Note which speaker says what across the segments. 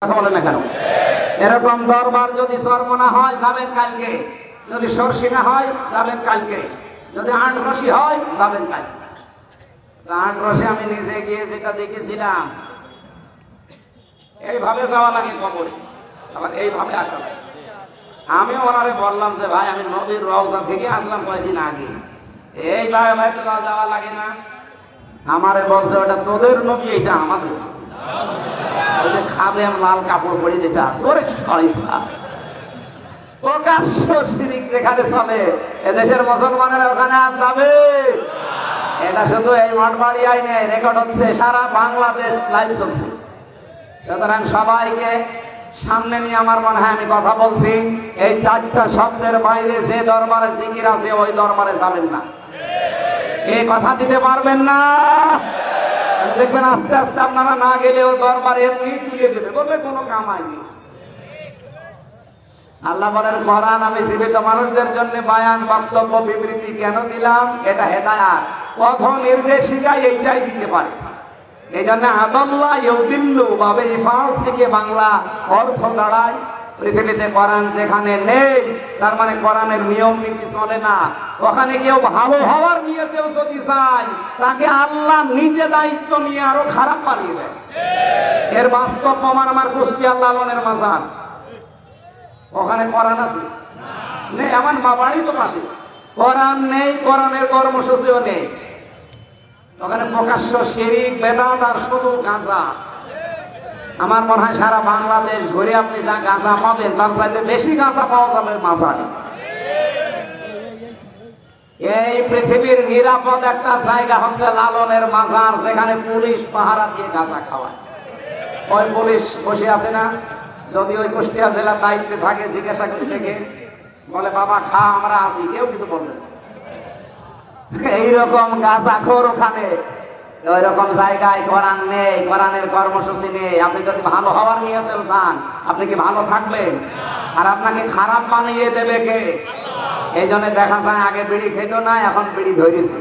Speaker 1: বলে না কেন? এরকম দরবার যদি চর্মনা হয় যাবেন কালকে, যদি সরসিনা হয় যাবেন কালকে, যদি আটরসি হয় যাবেন কালকে। আটরসে আমি নিজে গিয়ে যেটা দেখেছিলাম, এইভাবে যাওয়া লাগে কবরে, আবার এইভাবে আসা লাগে। আমি ওনারে বললাম যে ভাই আমি নবীর রওজা থেকে আসলাম কয়েকদিন আগে, এইভাবে ভাই তো যাওয়া লাগে না। আমারে বলছে ওটা তোদের নবী, এটা আমাদের। খাদেম লাল কাপড় পরে যেটা প্রকাশ্য শিরিক যেখানে চলে, এদেশের মুসলমানেরা ওখানে আজ যাবে। এটা শুধু এই মঠবাড়িয়ায় নেই, রেকর্ড হচ্ছে, সারা বাংলাদেশ লাইভ চলছে। সুতরাং সবাইকে সামনে নিয়ে আমার মনে হয় আমি কথা বলছি, এই চারটা শব্দের বাইরে যে দরবারে জিকির আছে ওই দরবারে যাবেন না। এই কথা দিতে পারবেন না? দেখবেন আস্তে আস্তে আপনারা না গেলেও দরবারে এমনি তুলে দেবে, বলবে কোনো কাম হয়নি। আল্লাহ বলেন কোরআন আমি জীবিত মানুষদের জন্য বায়ান বক্তব্য বিবৃতি কেন দিলাম? এটা হেদায়াত, পথ নির্দেশিকা এইটাই দিতে পারে। এই জন্য আদাল্লাহ ইউদিল্লু বাবে ইফাল থেকে বাংলা অর্থ দাঁড়ায় পৃথিবীতে কোরআন যেখানে নেই, তার মানে কোরআনের নিয়ম নীতি চলে না। ওখানে কেউ ভালো হওয়ার নিয়তেও যদি চায়, তাকে আল্লাহ নিজে দায়িত্ব নিয়ে আরো খারাপ বানিয়ে দেয়। এর বাস্তব প্রমাণ আমার কুষ্টিয়া লালনের মাজার, ওখানে কোরআন আছে নেই, আমার মা বাড়ি তো পাশে, কোরআন নেই, কোরআনের কর্মসূচিও নেই। ওখানে প্রকাশ্য শিরিক বেদাত আর শুধু গাঁজা। আমার মনে হয় সারা বাংলাদেশ ঘুরে আপনি যা গাঁজা পাবেন তার চাইতে বেশি গাঁজা পাওয়া যাবে মাজারে। এই পৃথিবীর নিরাপদ একটা জায়গা হচ্ছে লালনের মাজার, যেখানে পুলিশ পাহারা দিয়ে গাঁজা খাওয়ায়। ওই পুলিশ বসে আছে না, যদি ওই কুষ্টিয়া জেলার দায়িত্বে থাকে জিজ্ঞাসা করে থেকে বলে বাবা খা, আমরা আছি, কেউ কিছু বলবে না। এইরকম গাঁজাখোর ওখানে, ওই রকম জায়গায় কোরআন নেই, কোরআনের কর্মসূচি নেই। আপনি যদি ভালো হওয়ার নিয়তে চান, আপনি কি ভালো থাকবেন? আর আপনাকে খারাপ বানিয়ে দেবে কে? এই জন্য দেখা যায় আগে বিড়ি খেত না, এখন বিড়ি ধরেছে।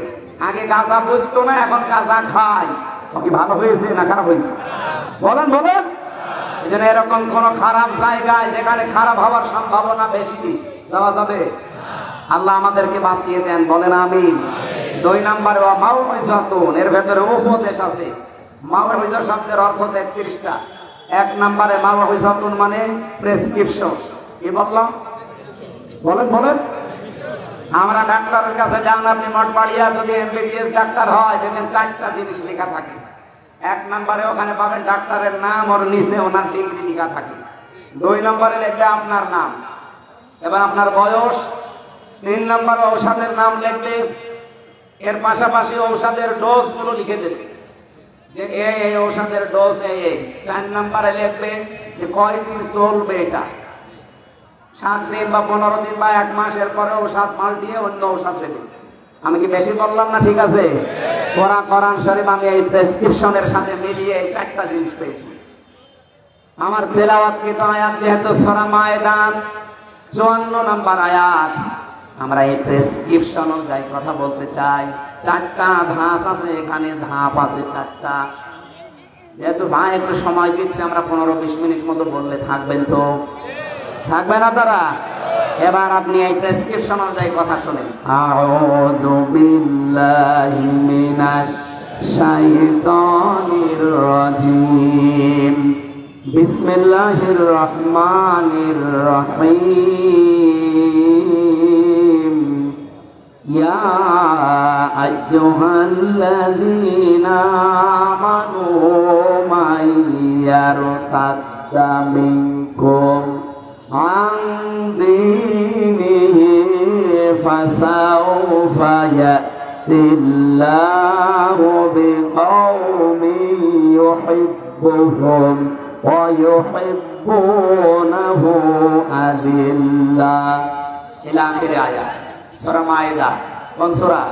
Speaker 1: আগে গাঁজা বুঝতো না, এখন গাঁজা খায়। ও কি ভালো হয়েছে না খারাপ হয়েছে? বলেন বলেন। এই জন্য এরকম কোন খারাপ জায়গায় যেখানে খারাপ হওয়ার সম্ভাবনা বেশি যাওয়া যাবে? আল্লাহ আমাদেরকে বাঁচিয়ে দেন, বলেন আমিন। 2 নম্বরে মাউইজাতুন, এর ভেতরে উপদেশ আছে। মাউইজা শব্দের অর্থ 33টা। 1 নম্বরে মাউইজাতুন মানে প্রেসক্রিপশন। কি বললাম? বলেন বলেন। আমরা ডাক্তারের কাছে যান, আপনি মঠবাড়িয়া যদি এমবিবিএস ডাক্তার হয়, দেখবেন 4টা জিনিস লেখা থাকে। 1 নম্বরে ওখানে পাবেন ডাক্তারের নাম, ওর নিচে ওনার ডিগ্রি লেখা থাকে। 2 নম্বরে লিখবে আপনার নাম এবং আপনার বয়স। 3 নম্বরে ঔষধের নাম লিখবে, এর পাশাপাশি ঔষধের ডোজ গুলো লিখে দেবে, যে এই ঔষধের ডোজ এই। 4 নম্বরে লিখবে যে কয়দিন চলবে এটা, 7 দিন বা 15 দিন বা 1 মাসের পরে ঔষধ পাল্টিয়ে অন্য ঔষধ দেবে। আমি কি বেশি বললাম না? ঠিক আছে। কোরআন শরীফ আমি এই প্রেসক্রিপশনের সাথে মিলিয়ে এই 4টা জিনিস পেয়েছি। আমার তেলাওয়াতকৃত আয়াত যেহেতু সূরা মায়েদা 54 নম্বর আয়াত, আমরা এই প্রেসক্রিপশন অনুযায়ী কথা বলতে চাই। 4টা ধাপ আছে এখানে, ধাপ আছে 4টা। যেহেতু ভাই একটু সময় দিচ্ছে, আমরা 15-20 মিনিট মতো বললে থাকবেন তো? থাকবেন আপনারা? এবার আপনি এই প্রেসক্রিপশন অনুযায়ী কথা শুনেন। আউযু বিল্লাহি মিনাশ শাইতানির রাজিম, বিসমিল্লাহির রহমানির রহিম। ইয়া আইয়ুহাল্লাযীনা আমানু মাইয়ারতাদ্দা মিনকুম আন দীনিহি ফাসাউফা ইয়াতিল্লাহু বিকওমিন ইউহিব্বুহুম ওয়া ইউহিব্বুনাহু আযিল্লাহ ইলা আখির আয়াত। সূরা মায়েদা। কোন সূরা?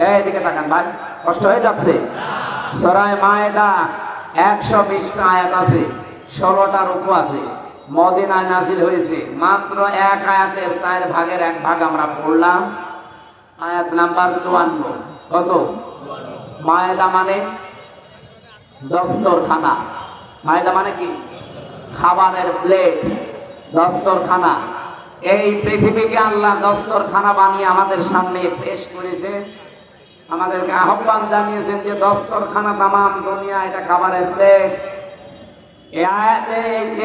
Speaker 1: এইদিকে তাকান ভাই, কষ্ট হয়ে যাচ্ছে। সূরা মায়েদা 120টা আয়াত আছে, 16টা রুকু আছে। মদিনায় নাযিল হয়েছে। মাত্র 1 আয়াতের 4 ভাগের 1 ভাগ আমরা পড়লাম। আয়াত নাম্বার 54। কত? মায়েদা মানে দফতরখানা, মায়দা মানে কি? খাবারের প্লেট, দস্তরখানা। এই পৃথিবীকে আল্লাহ দস্তরখানা বানিয়ে আমাদের সামনে পেশ করেছে। আমাদেরকে আহ্বান জানিয়েছেন যে দস্তরখানা তামাম দুনিয়া এটা খাবারের প্লেট।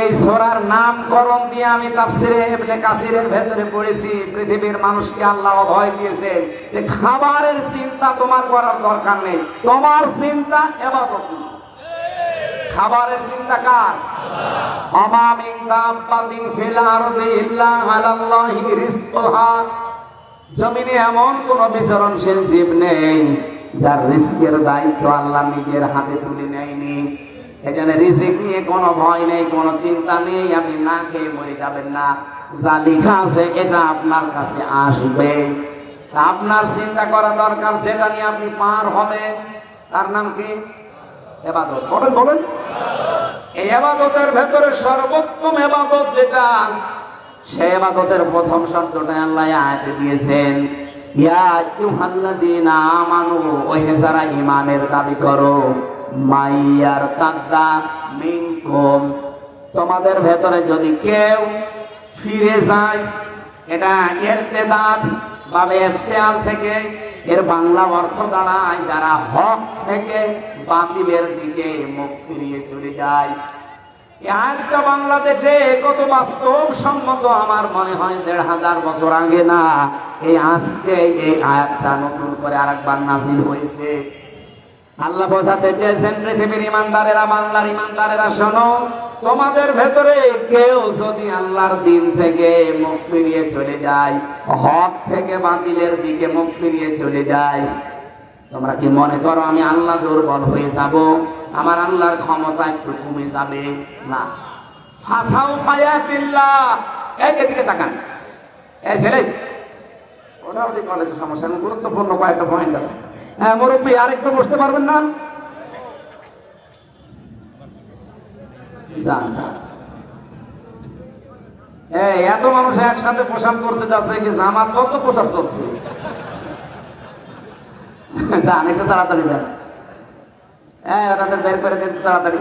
Speaker 1: এই সূরার নামকরণ দিয়ে আমি তাফসিরে ইবনে কাসিরের ভেতরে পড়েছি, পৃথিবীর মানুষকে আল্লাহ ভয় দিয়েছে যে খাবারের চিন্তা তোমার করার দরকার নেই, তোমার চিন্তা ইবাদত। খাবারের চিন্তা কার? ওমা মিন দাব্বাতিন ফিল আরদি ইল্লা আলাল্লাহি রিজকুহা। জমিনে এমন কোন বিচরণশীল জীব নেই যার রিজকের দায়িত্ব আল্লাহ নিজের হাতে তুলে নেয়নি। এখানে রিজিক নিয়ে কোনো ভয় নেই, কোনো চিন্তা নেই। আপনি না খেয়ে মরে যাবেন না, যা লেখা আছে এটা আপনার কাছে আসবে। আপনার চিন্তা করা দরকার, যেটা নিয়ে আপনি পার হবেন। তার নাম কি? ইবাদত। বলেন বলেন। এই ইবাদতের ভেতরে সর্বোত্তম ইবাদত যেটা, সেই ইবাদতের প্রথম শব্দটা আল্লাহ আয়াতে দিয়েছেন, ইয়া আইয়ুহাল্লাযীনা আমানু, ওহে যারা ঈমানের দাবি করো, মাইয়ার তাদ্দা মিনকুম, তোমাদের ভেতরে যদি কেউ ফিরে যায়। এটা ইরতিদাদ বা ইফতিআল থেকে, এর বাংলা অর্থ দাঁড়ায় যারা হক থেকে বাতিলের দিকে মুখ ফিরিয়ে চলে যায়। এই আয়াতটা বাংলাদেশে কত বাস্তব সম্মত আমার মনে হয় ১৫০০ বছর আগে না, এই আজকে এই আয়াতটা নতুন করে আরেকবার নাযিল হয়েছে। আল্লাহ বোঝাতে চেয়েছেন পৃথিবীর ইমানদারেরা, বাংলার ইমানদারেরা, শোনো, তোমাদের ভেতরে কেউ যদি আল্লাহর দিন থেকে মুখ ফিরিয়ে চলে যায়, হক থেকে বাতিলের দিকে মুখ ফিরিয়ে চলে যায়, তোমরা কি মনে করো আমি আল্লাহ দুর্বল হয়ে যাব, আমার আল্লাহর ক্ষমতা একটু কমে যাবে? না। ফাসাউ ফায়াতিল্লাহ। এদিকে তাকান। এই ছেলে, ওটা ওই কলেজের সমস্যা, গুরুত্বপূর্ণ কয়েকটা পয়েন্ট আছে। হ্যাঁ মুরব্বী, আরেকটু বসতে পারবেন না? এত মানুষ একসাথে পোশাক করতে যাচ্ছে, কি জামাত কত পোশাক চলছে। যান একটু তাড়াতাড়ি যান, ওটাতে বের করে দিন তাড়াতাড়ি।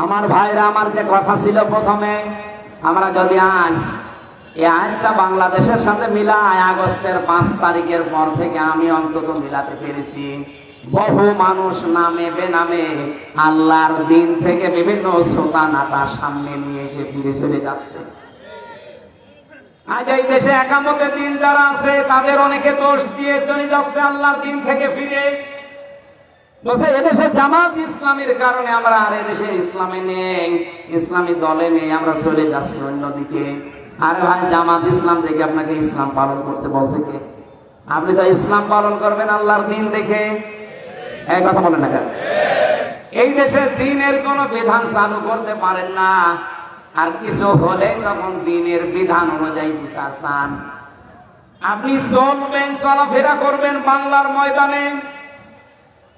Speaker 1: আমার ভাইরা, আমার যে কথা ছিল প্রথমে, আমরা যদি আজ এই আয়াতটা বাংলাদেশের সাথে মিলাই, আগস্টের 5 তারিখের পর থেকে আমি অন্তত মিলাতে পেরেছি। বহু মানুষ নামে বেনামে আল্লাহর দিন থেকে বিভিন্ন সোতা নাটা সামনে নিয়ে এসে ফিরে চলে যাচ্ছে। আজ এই দেশে একামতের দিন যারা আছে তাদের অনেকে দোষ দিয়ে চলে যাচ্ছে আল্লাহর দিন থেকে ফিরে। বলছে এদেশে জামাত ইসলামের কারণে আমরা আর এদেশে ইসলামে নেই, ইসলামী দলে নেই, আমরা চলে যাচ্ছি অন্যদিকে। আরে ভাই, জামাত ইসলাম থেকে আপনাকে ইসলাম পালন করতে বলছে কে? আপনি তো ইসলাম পালন করবেন আল্লাহর দিন দেখে। এই কথা বলেন না কেন? এই দেশে দিনের কোন বিধান চালু করতে পারেন না, আর কিছু হলে তখন দিনের বিধান অনুযায়ী বিচার চান। আপনি চলবেন, চলাফেরা করবেন বাংলার ময়দানে,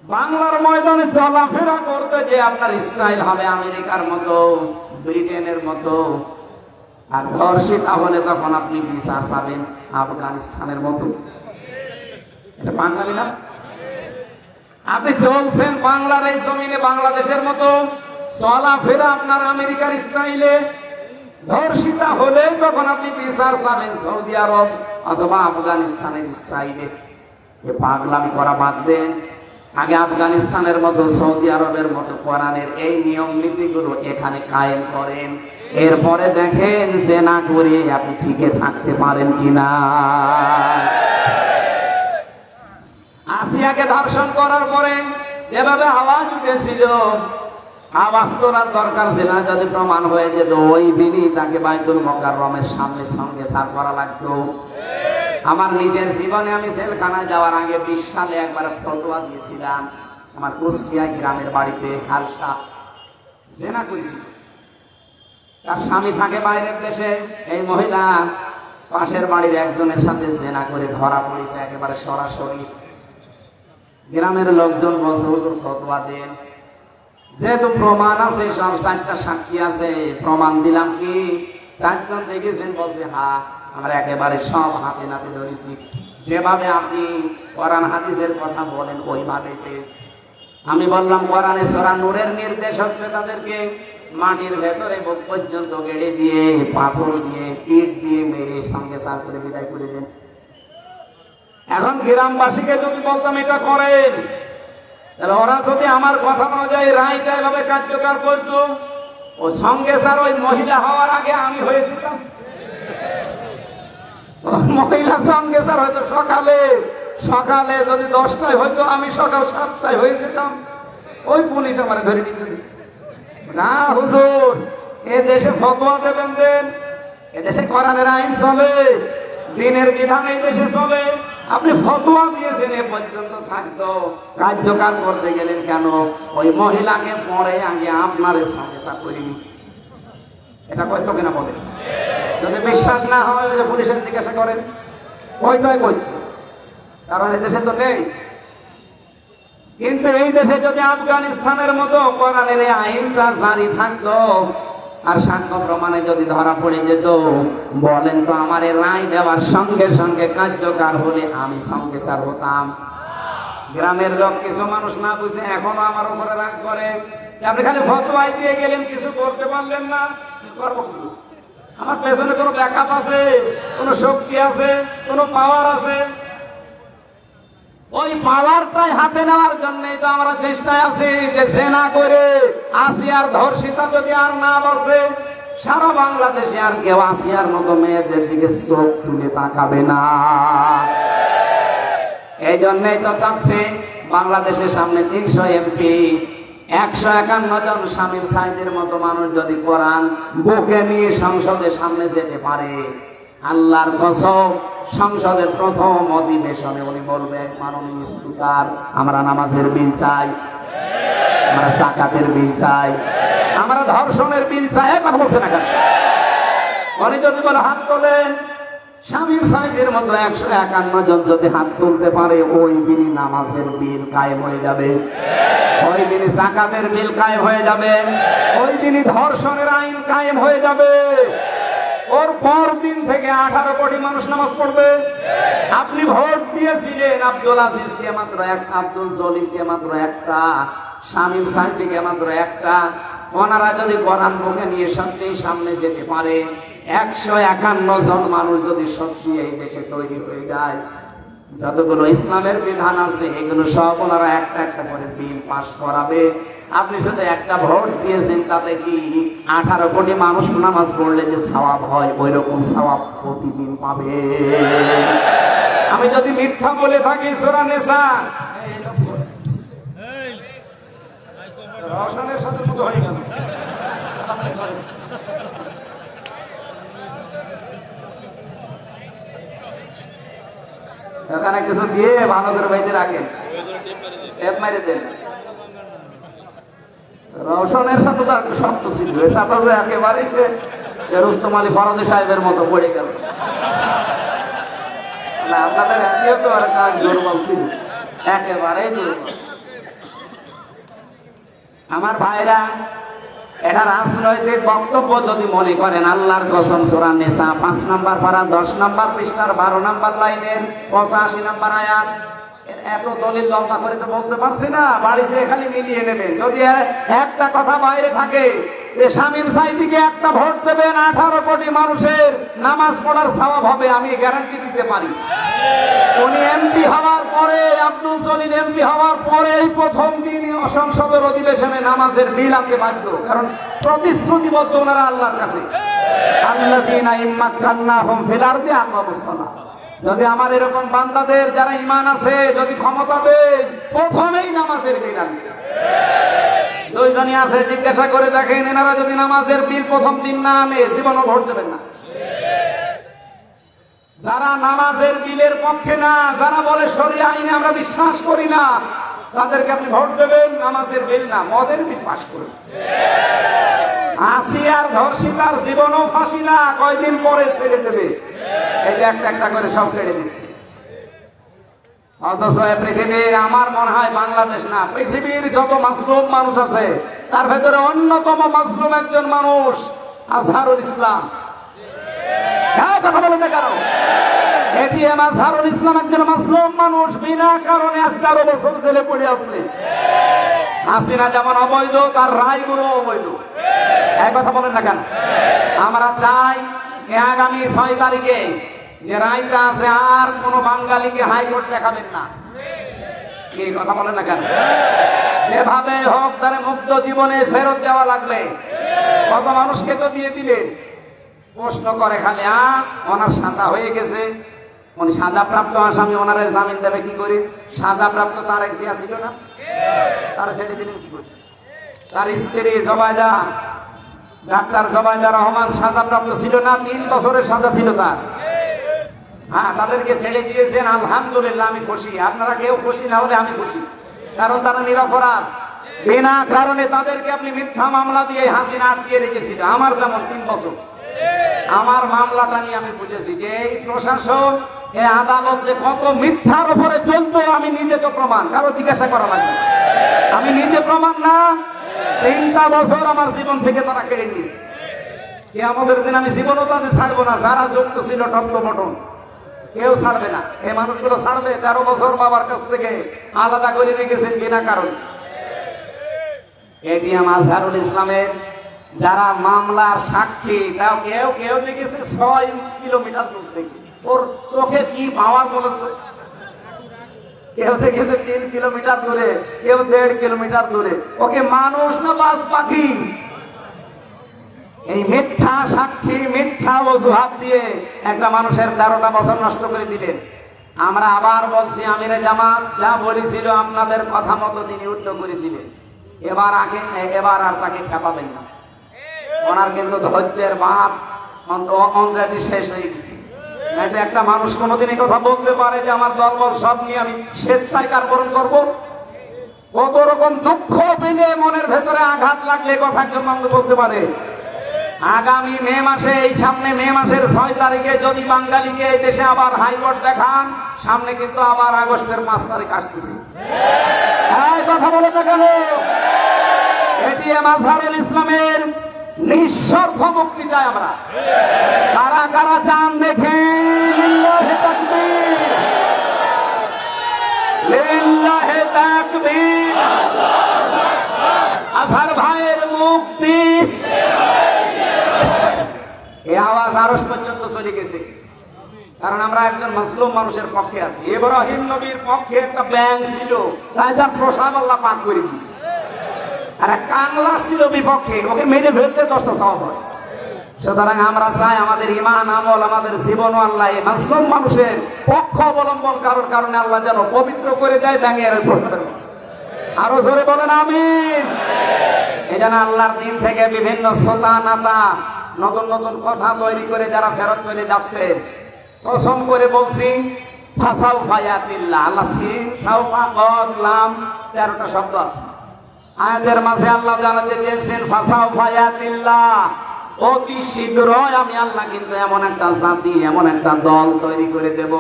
Speaker 1: বাংলার ময়দানে চলাফেরা করতে যে আপনার স্টাইল হবে আমেরিকার মতো, ব্রিটেনের মতো। আর ধর্ষিতা হলে তখন আপনি বিচার চাবেন আফগানিস্তানের মতো। এটা বাঙালি না? আপনি চলছেন বাংলার এই জমিনে বাংলাদেশের মতো, চলাফেরা আপনার আমেরিকার স্টাইলে। ধর্ষিতা হলে তখন আপনি বিচার চাবেন সৌদি আরব অথবা আফগানিস্তানের স্টাইলে। এ পাগলামি করা বাদ দেন। আগে আফগানিস্তানের মতো, সৌদি আরবের মতো কোরআনের এই নিয়ম নীতিগুলো এখানে কায়েম করেন। এরপরে দেখেন যে না করে আপনি টিকে থাকতে পারেন কিনা। আসিয়াকে ধর্ষণ করার পরে যেভাবে আওয়াজ উঠেছিল, আওয়াজ তোলার দরকার ছিল না। যদি প্রমাণ হয়ে যেত ওই দিনই তাকে বাইতুল মুকাররমের সামনে সঙ্গে সার করা লাগতো। আমার নিজের জীবনে আমি জেলখানায় যাওয়ার আগে 20 সালে একবার ফতোয়া দিয়েছিলাম। আমার কুষ্টিয়া গ্রামের বাড়িতে হালসা জেনা করেছিল। তার স্বামী থাকে বাইরের দেশে। এই মহিলা পাশের বাড়ির একজনের সাথে জেনা করে ধরা পড়েছে একেবারে সরাসরি। গ্রামের লোকজন বলছে হুজুর ফতোয়া দেন, যেহেতু প্রমাণ আছে, সব 4টা সাক্ষী আছে, প্রমাণ দিলাম কি 4জন দেখেছেন? বলছে হ্যাঁ, আমরা একেবারে সব হাতে নাতে ধরেছি, যেভাবে আপনি কোরআন হাদিসের কথা বলেন ওইভাবে পেয়েছি। আমি বললাম কোরআনে সূরা নূরের নির্দেশ হচ্ছে তাদেরকে মাটির ভেতরে বুক পর্যন্ত গেড়ে দিয়ে, পাথর দিয়ে, ইট দিয়ে মেরে সঙ্গে সার করে বিদায় করে দেন। এখন গ্রামবাসীকে যদি বলতাম এটা করেন, তাহলে ওরা যদি আমার কথা অনুযায়ী রায়টা এভাবে কার্যকর করতো, ও সঙ্গে স্যার ওই মহিলা হওয়ার আগে আমি হয়েছিলাম। মহিলা সঙ্গে স্যার হয়তো সকালে সকালে যদি 10টায় হয়তো আমি সকাল 7টায় হয়ে যেতাম, ওই পুলিশ আমার ধরে নিতে। না হুজুর, এ দেশে ফতোয়া দেবেন দেন, এ দেশে কোরআনের আইন চলে, দিনের বিধান এই দেশে চলে। আপনি ফতোয়া দিয়েছেন এ পর্যন্ত থাকতো, কার্যকর করতে গেলেন কেন? ওই মহিলাকে পরে আগে আপনার সঙ্গে সাথ করিনি, এটা কইতো কিনা বলে? যদি বিশ্বাস না হয় যে পুলিশের জিজ্ঞাসা করেন, কইতোই কইতো, কারণ এই দেশে তো নেই। কিন্তু এই দেশে যদি আফগানিস্তানের মতো কোরআনের এই আইনটা জারি থাকতো আর সাক্ষ্য প্রমাণে যদি ধরা পড়ে যেত, বলেন তো আমার এই রায় দেওয়ার সঙ্গে সঙ্গে কার্যকর হলে আমি সঙ্গে সার হতাম। গ্রামের লোক কিছু মানুষ না বুঝে এখনো আমার উপরে রাগ করে, আপনি খালি ফতোয়াই দিয়ে গেলেন, কিছু করতে পারলেন না, করবো কি? আমার পেছনে কোনো ব্যাকআপ আছে, কোনো শক্তি আছে, কোনো পাওয়ার আছে? ওই পাওয়ারটাই হাতে নেওয়ার জন্যই তো আমরা চেষ্টায় আছি যে জেনা করে আসিয়ার ধর্ষিতা যদি আর না বসে, সারা বাংলাদেশে আর কেউ আসিয়ার মতো মেয়েদের দিকে চোখ তুলে তাকাবে না। এই জন্যই তো চাচ্ছে বাংলাদেশের সামনে 300 এমপি, 151 জন শামীম সাইদের মতো মানুষ যদি কোরআন বুকে নিয়ে সংসদের সামনে যেতে পারে, আল্লাহর কসম সংসদের প্রথম অধিবেশনে উনি বলবে, মাননীয় স্পিকার, আমরা নামাজের বিল চাই, আমরা যাকাতের বিল চাই, আমরা ধর্ষণের বিল চাই। কথা বলছে না কেন? উনি যদি বলে হাত তোলেন, শামীম সাইদের মতো 151 জন যদি হাত তুলতে পারে, ওই দিনই নামাজের বিল কায়েম হয়ে যাবে, ওই দিনই যাকাতের বিল কায়েম হয়ে যাবে, ওই দিনই ধর্ষণের আইন কায়েম হয়ে যাবে। ওর পর দিন থেকে 18 কোটি মানুষ নামাজ পড়বে। আপনি ভোট দিয়েছিলেন আব্দুল আজিজকে মাত্র একটা, আব্দুল জলিলকে মাত্র একটা, শামীম সাইদিকে মাত্র একটা। ওনারা যদি কোরআন বুকে নিয়ে সত্যি সামনে যেতে পারে, 151 জন মানুষ যদি সত্যি এই দেশে তৈরি হয়ে যায়, যতগুলো ইসলামের বিধান আছে এগুলো সব ওনারা একটা একটা করে বিল পাস করাবে। আপনি শুধু একটা ভোট দিয়েছেন, তাতে কি 18 কোটি মানুষ নামাজ পড়লে যে সওয়াব হয়, ওই রকম সওয়াব প্রতিদিন পাবে। আমি যদি মিথ্যা বলে থাকি, সূরা নিসা রওশনের সাথে মতো হয়ে গেল। এখানে কিছু দিয়ে ভালো করে বাইতে রাখেন, টেপ মারি দেন। রওশনের সাথে তো একটু শক্ত ছিল, একেবারে সে রুস্তম আলী ফরাজি সাহেবের মতো পড়ে গেল। আপনাদের একেও তো আর কাজ দুর্বল ছিল, একেবারেই দুর্বল। আমার ভাইরা, এটা রাজনৈতিক বক্তব্য যদি মনে করেন, আল্লাহর কসম সূরা নিসা 5 নম্বর পারা 10 নম্বর পৃষ্ঠার 12 নম্বর লাইনের 85 নম্বর আয়াত। এত দলিল লম্বা করে তো বলতে পারছি না, বাড়িতে খালি মিলিয়ে নেবেন। যদি একটা কথা বাইরে থাকে যে শামীম সাইদিকে একটা ভোট দেবেন, 18 কোটি মানুষের নামাজ পড়ার সওয়াব হবে, আমি গ্যারান্টি দিতে পারি। উনি এমপি হওয়ার পরে, আব্দুল জলিল এমপি হওয়ার পরে প্রথম দিন সংসদের অধিবেশনে নামাজের বিল আনতে বাধ্য, কারণ প্রতিশ্রুতিবদ্ধ ওনারা আল্লাহর কাছে, আল্লাযীনা ইম্মাক্কান্নাহুম ফিল আরদি আকামুস সালাহ। যদি আমার এরকম বান্দাদের যারা ঈমান আছে যদি ক্ষমতা দেয়, প্রথমেই নামাজের বিল আনবে। দুইজনই আছে, জিজ্ঞাসা করে দেখেন, এনারা যদি নামাজের বিল প্রথম দিন না আনে, জীবনও ভোট দেবেন না। যারা নামাজের বিলের পক্ষে না, যারা বলে শরিয়া আইনে আমরা বিশ্বাস করি না, তাদেরকে আপনি ভোট দেবেন, নামাজের বিল না, মদের বিল পাস করুন। আসিয়ার ধর্ষিতার জীবনও ফাঁসি না, কয়দিন পরে ছেড়ে দেবে। এই যে একটা একটা করে সব ছেড়ে দিচ্ছে। অথচ পৃথিবীর, আমার মনে হয় বাংলাদেশ না, পৃথিবীর যত মাসলুম মানুষ আছে তার ভেতরে অন্যতম মাসলুম একজন মানুষ আজহারুল ইসলাম। কথা বলেন না কেন? এটিএম আজহারুল ইসলাম একজন মাসলুম মানুষ, বিনা কারণে আজ 13 বছর জেলে পড়ে আছে। হাসিনা যেমন অবৈধ, তার রায়গুলো অবৈধ। এক কথা বলেন না কেন? আমরা চাই আগামী 6 তারিখে যে রায়টা আছে, আর কোন বাঙালিকে হাইকোর্ট দেখাবেন না। কি কথা বলেন না কেন? যেভাবে হোক তারে মুক্ত জীবনে ফেরত দেওয়া লাগবে। কত মানুষকে তো দিয়ে দিলেন। প্রশ্ন করে খালি, ওনার সাজা হয়ে গেছে, উনি সাজাপ্রাপ্ত আসামি, ওনারে জামিন দেবে কি করে? সাজাপ্রাপ্ত তার এক জিয়া ছিল না, তারা ছেড়ে দিলেন কি করে? তার স্ত্রী জবাইদা, ডাক্তার জবাইদা রহমান সাজাপ্রাপ্ত ছিল না, 3 বছরের সাজা ছিল তার। হ্যাঁ, তাদেরকে ছেড়ে দিয়েছেন, আলহামদুলিল্লাহ, আমি খুশি। আপনারা কেউ খুশি না হলে আমি খুশি, কারণ তারা নিরপরাধ। বিনা কারণে তাদেরকে আপনি মিথ্যা মামলা দিয়ে হাসিনা আটকিয়ে রেখেছিল। আমার যেমন 3 বছর, আমার মামলাটা নিয়ে আমি বুঝেছি যে এই প্রশাসন, এই আদালত যে কত মিথ্যার উপরে চলতো, আমি নিজে তো প্রমাণ, কারো জিজ্ঞাসা করা লাগবে, আমি নিজে প্রমাণ না। 3টা বছর আমার জীবন থেকে তারা কেড়ে নিয়েছে। কিয়ামতের দিন আমি জীবনও তাদের ছাড়বো না। যারা যুক্ত ছিল টপ্পমটন, কেউ ছাড়বে না। এই মানুষগুলো ছাড়বে? 13 বছর বাবার কাছ থেকে আলাদা করে রেখেছেন বিনা কারণ। এটিএম আজহারুল ইসলামের যারা মামলার সাক্ষী, তাও কেউ কেউ দেখেছে 6 কিলোমিটার দূর থেকে। ওর চোখে কি পাওয়ার মনে করে, কেউ দেখেছে 3 কিলোমিটার দূরে, কেউ 1.5 কিলোমিটার দূরে। ওকে মানুষ না বাস পাখি? এই মিথ্যা সাক্ষী, মিথ্যা অজুহাত দিয়ে একটা মানুষের 13টা বছর নষ্ট করে দিলেন। আমরা আবার বলছি, আমিরে জামাত যা বলেছিল আপনাদের কথা মতো তিনি উল্টো করেছিলেন। এবার আর তাকে খেপাবেন না। ওনার কিন্তু ধৈর্যের বাঁধ অলরেডি শেষ হয়ে গেছে। একটা মানুষ কোনোদিন এই কথা বলতে পারে যে আমার দলবল সব নিয়ে আমি স্বেচ্ছায় কার্যকরণ করব? কত রকম দুঃখ পেলে, মনের ভেতরে আঘাত লাগলে কথা একজন মানুষ বলতে পারে? আগামী মে মাসে, এই সামনে মে মাসের 6 তারিখে যদি বাঙালিকে এই দেশে আবার হাইকোর্ট দেখান, সামনে কিন্তু আবার আগস্টের 5 তারিখ আসতেছে। কথা বলে না কেন? এটিএম আজহারুল ইসলামের নিঃস্বার্থ মুক্তি চাই আমরা। কারা কারা চান দেখেন? লিল্লাহে তাকবীর, লিল্লাহে তাকবীর। আজহার ভাইয়ের মুক্তি, এই আওয়াজ আরশ পর্যন্ত চলে গেছে। কারণ আমরা একজন মুসলিম মানুষের পক্ষে আছি। ইব্রাহিম নবীর পক্ষে একটা ব্যাংক ছিল, তাই তার প্রসাদ আল্লাহ পাক করে দিয়েছে। আর এক কাংলা ছিল বিপক্ষে, ওকে মেরে ফেলতে 10টা সওয়াব হয়। সুতরাং আমরা চাই আমাদের ঈমান, আমল, আমাদের জীবন আল্লাহ এই মুসলিম মানুষের পক্ষ অবলম্বন কারোর কারণে আল্লাহ যেন পবিত্র করে দেয় ব্যাঙের প্রসাদ। আরো জোরে বলেন আমিন। এই জন্য আল্লাহর দিন থেকে বিভিন্ন শ্রোতা নাতা নতুন নতুন কথা তৈরি করে যারা ফেরত চলে যাচ্ছে, কসম করে বলছি, ফাসাউ ফায়াতিল্লাহ, আল্লাহ সিন সাউফা কদ লাম 13টা শব্দ আছে আয়াতের মাঝে। আল্লাহ জানাতে দিয়েছেন ফাসাউ ফায়াতিল্লাহ, অতি শীঘ্রই আমি আল্লাহ কিন্তু এমন একটা জাতি, এমন একটা দল তৈরি করে দেব,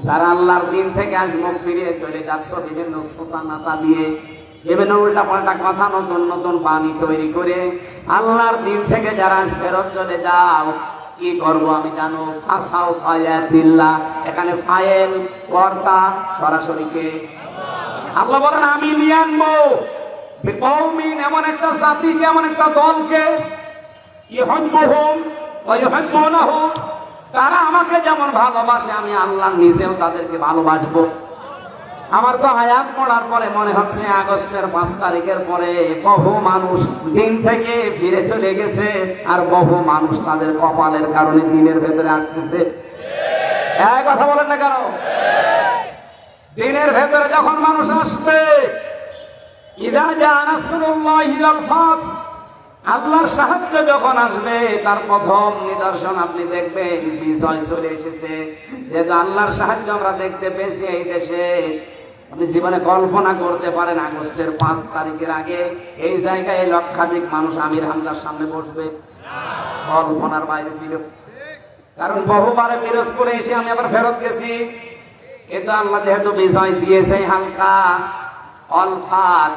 Speaker 1: যারা আল্লাহর দিন থেকে আজ মুখ ফিরিয়ে চলে যাচ্ছে বিভিন্ন শ্রোতা নাতা দিয়ে, বিভিন্ন উল্টা পাল্টা কথা, নতুন নতুন বাণী তৈরি করে আল্লাহর দিন থেকে যারা আজ ফেরত চলে যাও, কি করব আমি জানো? ফাসাউ ফায়াতিল্লাহ, এখানে ফায়েল কর্তা সরাসরি কে? আল্লাহ বলেন আমি নিয়ে আনবো বিকৌমিন, এমন একটা জাতিকে, এমন একটা দলকে, ইউহিব্বুহুম ওয়া ইউহিব্বুনাহু, তারা আমাকে যেমন ভালোবাসে আমি আল্লাহ নিজেও তাদেরকে ভালোবাসবো। আমার তো আয়াত পড়ার পরে মনে হচ্ছে আগস্টের 5 তারিখের পরে বহু মানুষ দিন থেকে ফিরে চলে গেছে, আর বহু মানুষ তাদের কপালের কারণে দিনের ভেতরে আসতেছে। এই কথা বলেন না কেন? দিনের ভেতরে যখন মানুষ আসবে, ইযা জাআ নাসরুল্লাহি ওয়াল ফাত, আল্লাহর সাহায্য যখন আসবে, তার প্রথম নিদর্শন আপনি দেখবেন বিজয় চলে এসেছে। যেহেতু আল্লাহর সাহায্য আমরা দেখতে পেয়েছি এই দেশে, আপনি জীবনে কল্পনা করতে পারেন আগস্টের 5 তারিখের আগে এই জায়গায় লক্ষাধিক মানুষ আমির হামজার সামনে বসবে? কল্পনার বাইরে ছিল। কারণ বহুবারে পিরোজপুরে এসে আমি আবার ফেরত গেছি, কিন্তু আল্লাহ যেহেতু বিজয় দিয়েছে হালকা অলফাত,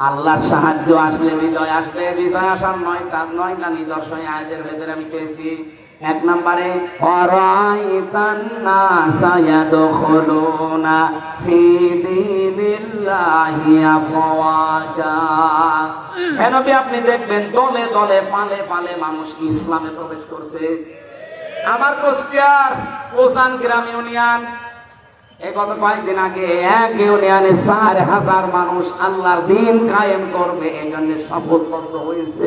Speaker 1: আল্লাহর সাহায্য আসলে বিজয় আসবে। বিজয় আসার 9টা নিদর্শন আয়াতের ভেতরে আমি পেয়েছি। এক নম্বরে আরাইতান নাসা ইয়াদখুলুনা ফি দীনিল্লাহি আফওয়াজা। হে নবী, আপনি দেখবেন দলে দলে পালে পালে মানুষ ইসলামে প্রবেশ করছে। আমার কুষ্টিয়ার ওসান গ্রাম ইউনিয়ন, এই গত কয়েকদিন আগে এক ইউনিয়নে ৪,০০০ মানুষ আল্লাহর দ্বীন কায়েম করবে এই জন্য শপথবদ্ধ হয়েছে।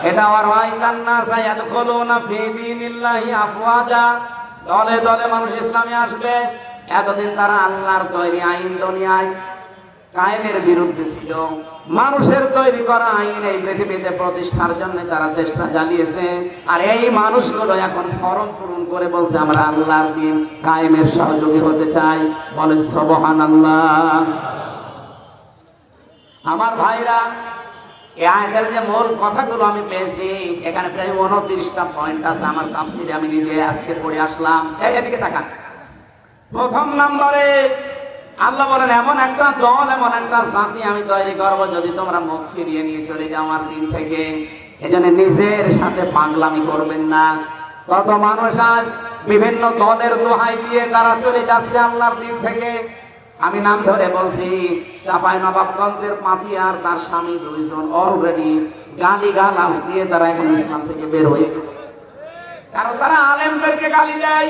Speaker 1: এটা ওয়ারাইতান নাসা ইয়াদখুলুনা ফি দীনিল্লাহি আফওয়াজা, দলে দলে মানুষ ইসলামে আসবে। এতদিন তারা আল্লাহর তৈরি আইন দুনিয়ায় কায়েমের বিরুদ্ধে ছিল। মানুষের তৈরি করা আইন এই পৃথিবীতে প্রতিষ্ঠার জন্য তারা চেষ্টা চালিয়েছে। আর এই মানুষগুলো এখন ফরম পূরণ করে বলছে আমরা আল্লাহর দ্বীন কায়েমের সহযোগী হতে চাই। বলেন সুবহানাল্লাহ। আমার ভাইরা, এই আয়াতের যে মূল কথাগুলো আমি পেয়েছি, এখানে প্রায় 29টা পয়েন্ট আছে। আমার তাফসীরে আমি নিজে আজকে পড়ে আসলাম। এদিকে তাকান। প্রথম নম্বরে আল্লাহ বলেন এমন একটা দল, এমন একটা জাতি আমি তৈরি করবো যদি তোমরা মুখ ফিরিয়ে নিয়ে চলে যাও আমার দিন থেকে। এজন্য নিজের সাথে পাগলামি করবেন না। কত মানুষ আজ বিভিন্ন দলের দোহাই দিয়ে তারা চলে যাচ্ছে আল্লাহর দিন থেকে। আমি নাম ধরে বলছি, চাঁপাইনবাবগঞ্জের পাপিয়া আর তার স্বামী 2 জন অলরেডি গালিগালাজ দিয়ে তারা এখন ইসলাম থেকে বের হয়ে গেছে। কারণ তারা আলেমদেরকে গালি দেয়।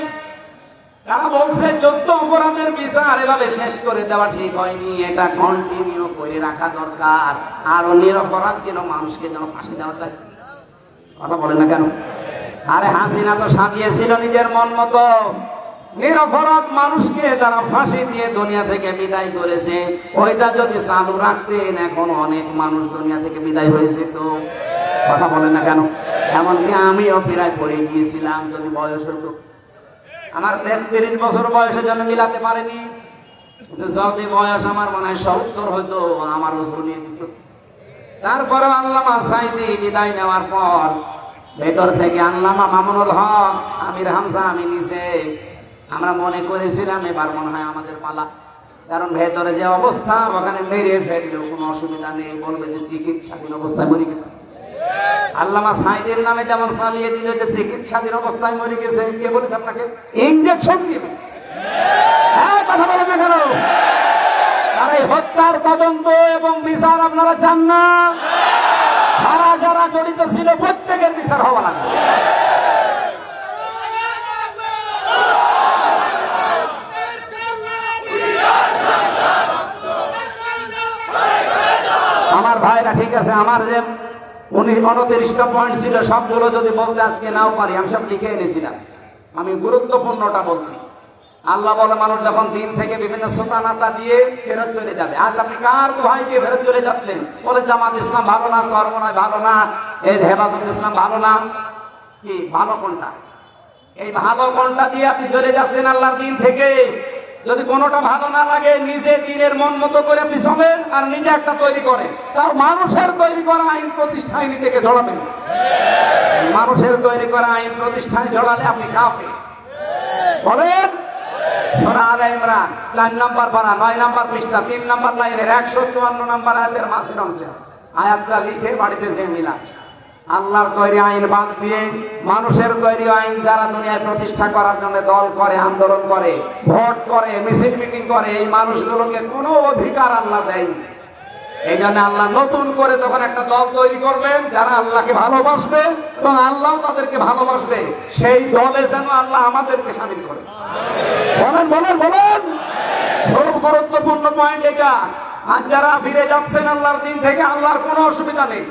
Speaker 1: তারা বলছে যুদ্ধ অপরাধের বিচার এভাবে শেষ করে দেওয়া ঠিক হয়নি, এটা কন্টিনিউ করে রাখা দরকার। আর নিরপরাধ যেন মানুষকে যেন ফাঁসি দেওয়া যায়। কথা বলে না কেন? আরে হাসিনা তো সাজিয়েছিল নিজের মন মতো। নিরপরাধ মানুষকে তারা ফাঁসি দিয়ে দুনিয়া থেকে বিদায় করেছে। ওইটা যদি চালু রাখতেন এখন অনেক মানুষ দুনিয়া থেকে বিদায় হয়েছে। তো কথা বলে না কেন? এমনকি আমিও প্রায় পড়ে গিয়েছিলাম যদি বয়স হতো। আমার 33 বছর বয়সের জন্য মিলাতে পারেনি। যদি বয়স আমার মনে হয় 70 হয়তো আমারও শুনিয়ে দিত। তারপরে আল্লামা সাইদি বিদায় নেওয়ার পর ভেতর থেকে আল্লামা মামুনুল হক, আমির হামজা, আমি নিচে আমরা মনে করেছিলাম এবার মনে হয় আমাদের পালা। কারণ ভেতরে যে অবস্থা, ওখানে মেরে ফেললেও কোনো অসুবিধা নেই, বলবে যে চিকিৎসাধীন অবস্থায় মরে গেছে। আল্লামা সাইদের নামে যেমন চালিয়ে দিল যে চিকিৎসাধীন অবস্থায় মরে গেছে। কে বলেছে আপনাকে? ইনজেকশন দিবে। হ্যাঁ, কথা বলেন না কেন? আর এই হত্যার তদন্ত এবং বিচার আপনারা চান না? যারা যারা জড়িত ছিল প্রত্যেকের বিচার হওয়া লাগবে। আমার ভাইরা, ঠিক আছে, আমার যে 29টা পয়েন্ট ছিল সবগুলো যদি বলতে আজকে নাও পারি, আমি সব লিখে এনেছিলাম। আমি গুরুত্বপূর্ণটা বলছি। আল্লাহ বলে মানুষ যখন দিন থেকে বিভিন্ন সোতানাতা দিয়ে ফেরত চলে যাবে। আজ আপনি কার দোহাই দিয়ে ফেরত চলে যাচ্ছেন? বলে জামাত ইসলাম ভালো না, চরমনায় ভালো না, এই হেফাজত ইসলাম ভালো না। কি ভালো কোনটা? এই ভালো কোনটা দিয়ে আপনি চলে যাচ্ছেন আল্লাহর দিন থেকে? যদি কোনোটা ভালো না লাগে, নিজে দিনের মন মতো করে আপনি চলেন আর নিজে একটা তৈরি করেন। তার মানুষের তৈরি করা আইন প্রতিষ্ঠায় নিজেকে জড়াবেন। মানুষের তৈরি করা আইন প্রতিষ্ঠায় জড়ালে আপনি কাফের। বলেন সূরা আলে ইমরান 4 নম্বর পারা 9 নম্বর পৃষ্ঠা 3 নম্বর লাইনের 154 নম্বর আয়াতের মাঝের অংশে আয়াতটা লিখে বাড়িতে যে মিলা। আল্লাহর তৈরি আইন বাদ দিয়ে মানুষের তৈরি আইন যারা দুনিয়ায় প্রতিষ্ঠা করার জন্য দল করে, আন্দোলন করে, ভোট করে, মিছিল মিটিং করে, এই মানুষগুলোকে কোনো অধিকার আল্লাহ দেয়নি। এই জন্য আল্লাহ নতুন করে তখন একটা দল তৈরি করবেন যারা আল্লাহকে ভালোবাসবে এবং আল্লাহ তাদেরকে ভালোবাসবে। সেই দলে যেন আল্লাহ আমাদেরকে শামিল করে। বলেন বলেন বলেন। খুব গুরুত্বপূর্ণ পয়েন্ট এটা। আর যারা ফিরে যাচ্ছেন আল্লাহর দিন থেকে, আল্লাহর কোনো অসুবিধা নেই।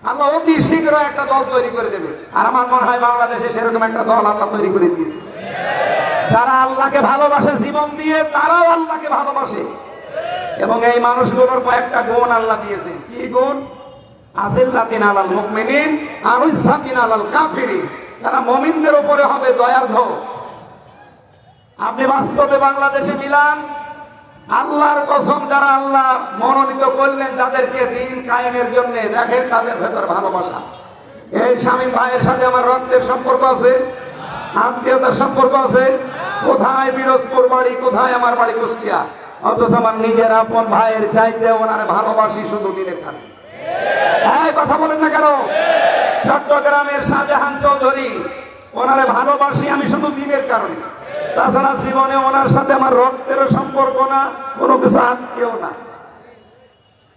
Speaker 1: আল্লাহ অতি শীঘ্র একটা দল তৈরি করে দেবে। আর আমার মনে হয় বাংলাদেশে সেরকম একটা দল আল্লাহ তৈরি করে দিয়েছে। যারা আল্লাহকে ভালোবাসে জীবন দিয়ে, তারাও আল্লাহকে ভালোবাসে। এবং এই মানুষগুলোর কয়েকটা গুণ আল্লাহ দিয়েছেন। কি গুণ? আযিল্লাতিন আলাল মুমিনিন আযিল্লাতিন আলাল কাফিরিন। তারা মুমিনদের উপরে হবে দয়ার্ধ। আপনি বাস্তবে বাংলাদেশে মিলান, আল্লাহর কসম, যারা আল্লাহ মনোনীত করলেন যাদেরকে দিন কায়েমের জন্য, দেখেন তাদের ভেতর ভালোবাসা। এই স্বামী ভাইয়ের সাথে আমার রক্তের সম্পর্ক আছে, আত্মীয়তার সম্পর্ক আছে। কোথায় পিরোজপুর বাড়ি, কোথায় আমার বাড়ি কুষ্টিয়া, অথচ আমার নিজের আপন ভাইয়ের চাইতে ওনারে ভালোবাসি শুধু দিনের খালি। হ্যাঁ, কথা বলেন না কেন? চট্টগ্রামের শাহজাহান চৌধুরী ওনারে ভালোবাসি আমি শুধু দিনের কারণে, তাছাড়া জীবনে ওনার সাথে আমার রক্তেরও সম্পর্ক না, কোনো কিছু আত্মীয় না।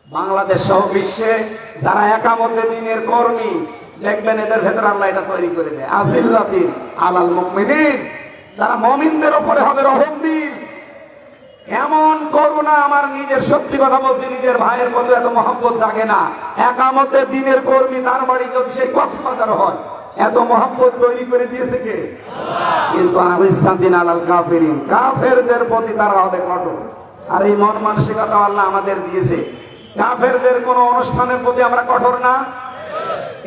Speaker 1: বাংলাদেশ সহ বিশ্বে যারা একামতে দিনের কর্মী, দেখবেন এদের ভেতরে আল্লাহ এটা তৈরি করে দেয়, আজিল্লাতিন আলাল মুমিনিন, যারা মুমিনদের উপরে হবে রহম দিন। এমন করুণা, আমার নিজের সত্যি কথা বলছি, নিজের ভাইয়ের প্রতি এত মহব্বত জাগে না। একামতে দিনের কর্মী, তার বাড়ি যদি সেই কক্সবাজার হয়, এত মহব্বত তৈরি করে দিয়েছে কে? কিন্তু আমিসাদিন আলাল কাফিরিন, কাফেরদের প্রতি তারা হবে কঠোর। আর এই মন মানসিকতা আল্লাহ আমাদের দিয়েছে। কাফেরদের কোন অনুষ্ঠানের প্রতি আমরা কঠোর না।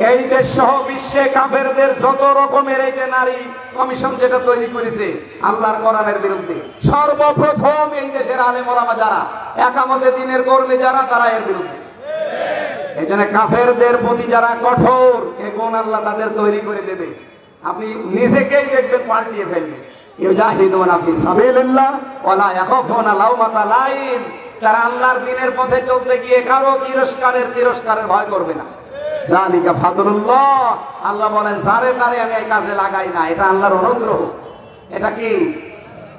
Speaker 1: এই দেশ সহ বিশ্বে কাফেরদের যত রকমের এই যে নারী কমিশন যেটা তৈরি করেছে আল্লাহর কোরআনের বিরুদ্ধে, সর্বপ্রথম এই দেশের আলেম ওলামা যারা একামতে দিনের কর্মী যারা, তারা এর বিরুদ্ধে। এই জন্য কাফেরদের প্রতি যারা কঠোর, এ গুণ আল্লাহ তাদের তৈরি করে দেবে। আপনি নিজেকেই দেখবেন পাল্টিয়ে ফেলবেন। ইউজাহিদুনা ফি সাবিলিল্লাহ ওয়ালা ইয়াখাফুনা লাওমাতা লাইম, তারা আল্লাহর দ্বীনের পথে চলতে গিয়ে কারো তিরস্কারের ভয় করবে না। যালিকা ফাদলুল্লাহ, আল্লাহ বলেন যারে তারে আমি এই কাজে লাগাই না, এটা আল্লাহর অনুগ্রহ। এটা কি?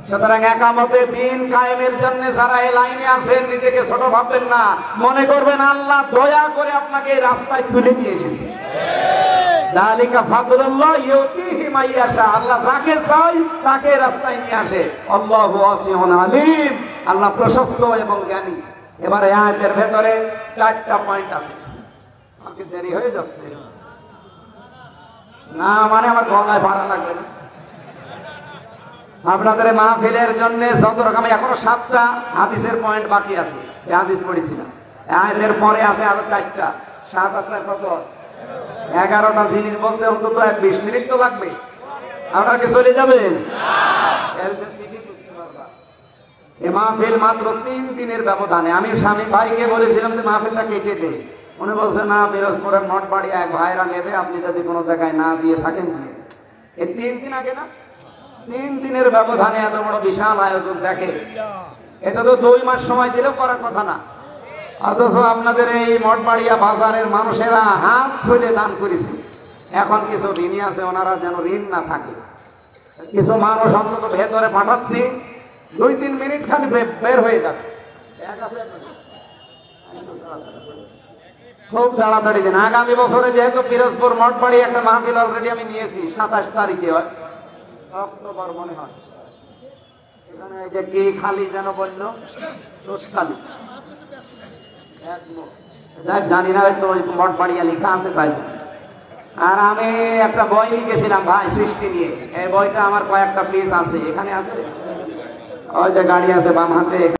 Speaker 1: সুতরাং একামতে দিন কায়েমের জন্য যারা এই লাইনে আছেন, নিজেকে ছোট ভাববেন না, মনে করবেন আল্লাহ দয়া করে আপনাকে এই রাস্তায় তুলে নিয়ে এসেছে। যালিকা ফাদলুল্লাহ ইউতিহি মাইয়াশা, আল্লাহ যাকে চায় তাকে রাস্তায় নিয়ে আসে। আল্লাহু ওয়াসিউন আলিম, আল্লাহ প্রশস্ত এবং জ্ঞানী। এবারে আয়াতের ভেতরে 4টা পয়েন্ট আছে। আমাকে দেরি হয়ে যাচ্ছে না, মানে আমার গলায় ভাড়া লাগবে না। আপনাদের মাহফিলের জন্য যত রকম এখনো 7টা হাদিসের পয়েন্ট বাকি আছে, এই হাদিস পড়েছিলাম। আয়াতের পরে আছে আরো 4টা, 7 আছে কত? 11টা জিনিস বলতে অন্তত 20 মিনিট তো লাগবে। আপনারা কি চলে যাবেন? এই মাহফিল মাত্র 3 দিনের ব্যবধানে। আমি স্বামী ভাইকে বলেছিলাম যে মাহফিলটা কেটে দে, উনি বলছে না, পিরোজপুরের মঠবাড়িয়া এক ভাইরা নেবে, আপনি যদি কোনো জায়গায় না দিয়ে থাকেন। এই 3 দিন আগে না, 3 দিনের ব্যবধানে এত বড় বিশাল আয়োজন। দেখে এটা তো 2 মাস সময় দিলেও করার কথা না, অথচ আপনাদের এই মঠবাড়িয়া বাজারের মানুষেরা হাত খুলে দান করেছে। এখন কিছু ঋণী আছে, ওনারা যেন ঋণ না থাকে। কিছু মানুষ অন্তত ভেতরে পাঠাচ্ছি, 2-3 মিনিট খালি বের হয়ে যাবে। খুব তাড়াতাড়ি দিন। আগামী বছরে যেহেতু পিরোজপুর মঠবাড়ি একটা মাহফিল অলরেডি আমি নিয়েছি, 27 তারিখে হয়, অক্টোবর মনে হয়। এখানে এই যে কি খালি যেন বললো, খালি জানি না, হয়তো ওই মঠবাড়িয়া লেখা আছে তাই। আর আমি একটা বই লিখেছিলাম ভাই সৃষ্টি নিয়ে, এই বইটা আমার কয়েকটা পিস আছে, এখানে আছে, ওই যে গাড়ি আছে বাম হাতে।